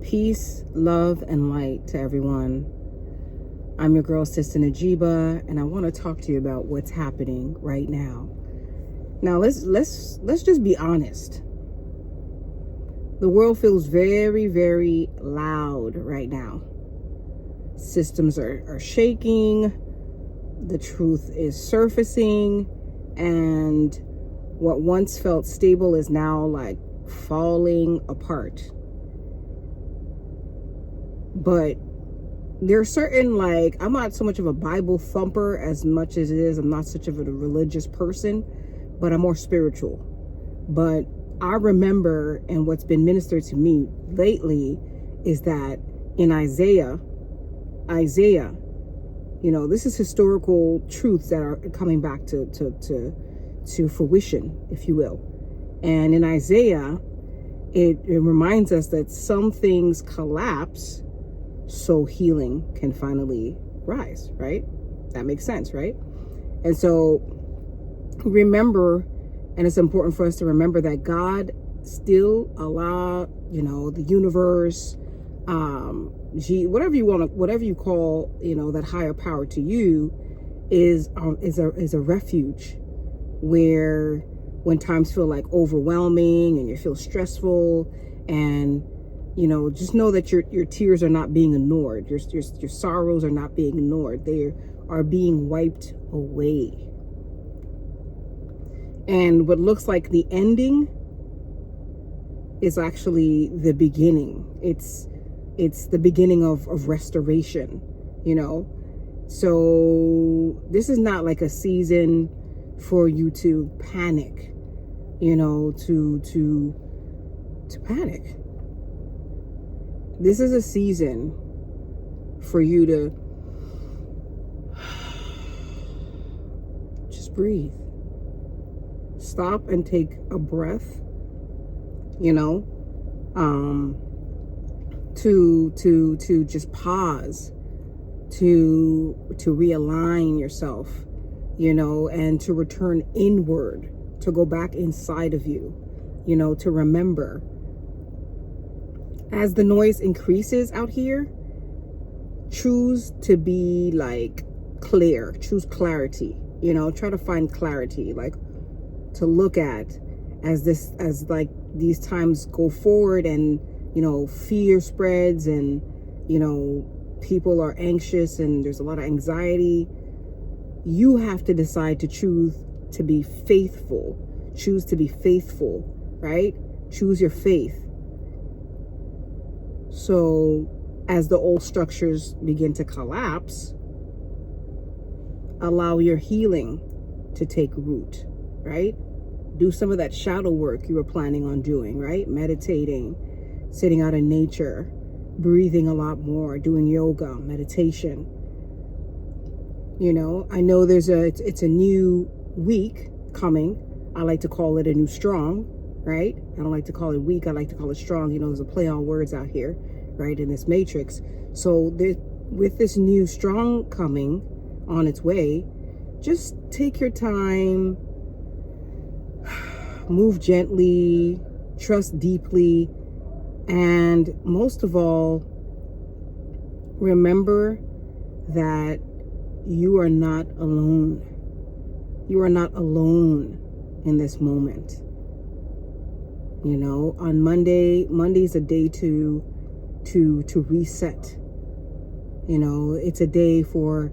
Peace, love, and light to everyone. I'm your girl, Sister Najiba, and I want to talk to you about what's happening right now. Now, let's just be honest. The world feels very, very loud right now. Systems are shaking. The truth is surfacing, and what once felt stable is now like falling apart. But there are certain, I'm not so much of a Bible thumper as much as it is, I'm not such of a religious person, but I'm more spiritual. But I remember, and what's been ministered to me lately is that in Isaiah, this is historical truths that are coming back to fruition, if you will. And in Isaiah, it reminds us that some things collapse so healing can finally rise, right? That makes sense, right? And so remember, and it's important for us to remember that God still allow, the universe, whatever you call, that higher power to you is a refuge where when times feel like overwhelming and you feel stressful, and just know that your tears are not being ignored. Your sorrows are not being ignored. They are being wiped away. And what looks like the ending is actually the beginning. It's the beginning of restoration, So this is not like a season for you to panic, to panic. This is a season for you to just breathe. Stop and take a breath, to just pause, to realign yourself, and to return inward, to go back inside of you, to remember. As the noise increases out here, choose to be clear, choose clarity, try to find clarity, to look at as these times go forward, and, fear spreads, and, people are anxious and there's a lot of anxiety. You have to decide to choose to be faithful, right? Choose your faith. So as the old structures begin to collapse, allow your healing to take root, right? Do some of that shadow work you were planning on doing, right? Meditating, sitting out in nature, breathing a lot more, doing yoga, meditation. I know it's a new week coming. I like to call it a new strong, right? I don't like to call it weak. I like to call it strong. There's a play on words out here, right, in this matrix. So with this new strong coming on its way, just take your time, move gently, trust deeply, and most of all, remember that you are not alone. You are not alone in this moment. On Monday's a day to reset. It's a day for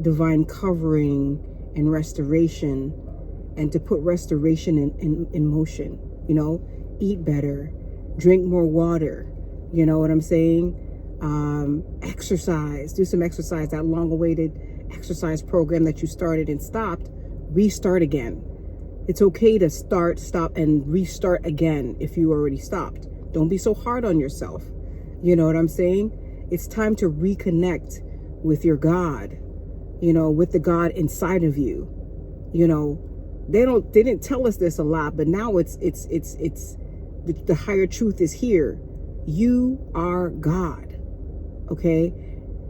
divine covering and restoration, and to put restoration in motion. Eat better, drink more water. You know what I'm saying? Exercise, do some exercise. That long-awaited exercise program that you started and stopped, restart again. It's okay to stop, and restart again if you already stopped. Don't be so hard on yourself. You know what I'm saying? It's time to reconnect with your God, with the God inside of you. They didn't tell us this a lot, but now it's the higher truth is here. You are God. Okay?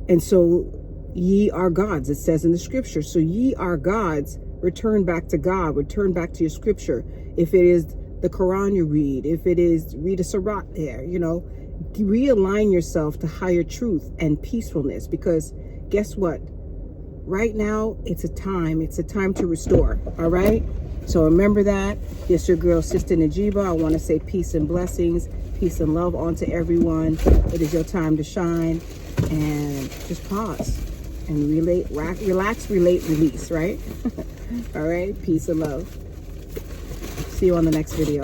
And so ye are gods, it says in the scripture. So ye are gods. Return back to God. Return back to your scripture. If it is the Quran you read, if it is read a Surat there, realign yourself to higher truth and peacefulness, because guess what? Right now, it's a time to restore. All right. So remember that. It's your girl, Sister Najiba. I want to say peace and blessings, peace and love onto everyone. It is your time to shine, and just pause and relax, relate, release, right? All right. Peace and love. See you on the next video.